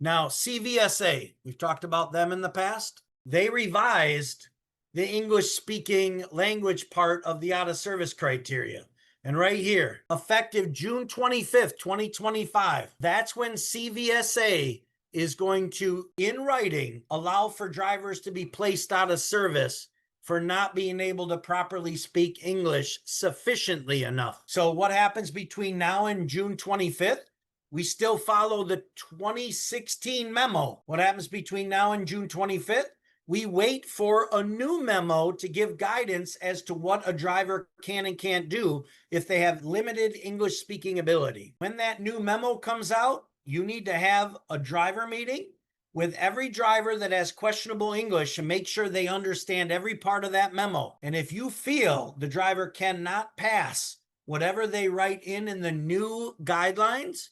Now, CVSA, we've talked about them in the past. They revised the English speaking language part of the out of service criteria. And right here, effective June 25th, 2025, that's when CVSA is going to, in writing, allow for drivers to be placed out of service for not being able to properly speak English sufficiently enough. So what happens between now and June 25th? We still follow the 2016 memo. What happens between now and June 25th? We wait for a new memo to give guidance as to what a driver can and can't do if they have limited English speaking ability. When that new memo comes out, you need to have a driver meeting with every driver that has questionable English and make sure they understand every part of that memo. And if you feel the driver cannot pass whatever they write in the new guidelines,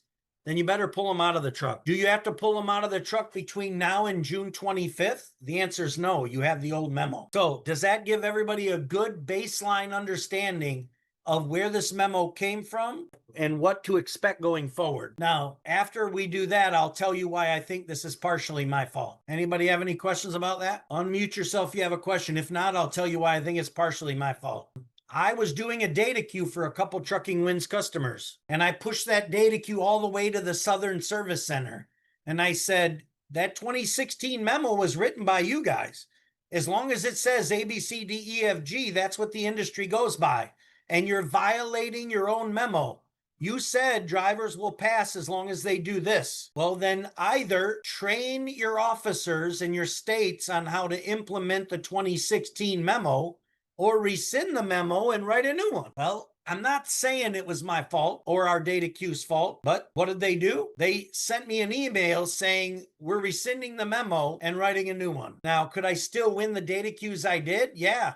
then you better pull them out of the truck. Do you have to pull them out of the truck between now and June 25th? The answer is no. You have the old memo. So does that give everybody a good baseline understanding of where this memo came from and what to expect going forward? Now, after we do that, I'll tell you why I think this is partially my fault. Anybody have any questions about that? Unmute yourself if you have a question. If not, I'll tell you why I think it's partially my fault. I was doing a data queue for a couple Trucking Wins customers, and I pushed that data queue all the way to the Southern Service Center. And I said, that 2016 memo was written by you guys. As long as it says A, B, C, D, E, F, G, that's what the industry goes by. And you're violating your own memo. You said drivers will pass as long as they do this. Well, then either train your officers in your states on how to implement the 2016 memo, or rescind the memo and write a new one. Well, I'm not saying it was my fault or our data queue's fault, but what did they do? They sent me an email saying, we're rescinding the memo and writing a new one. Now, could I still win the data queues I did? Yeah.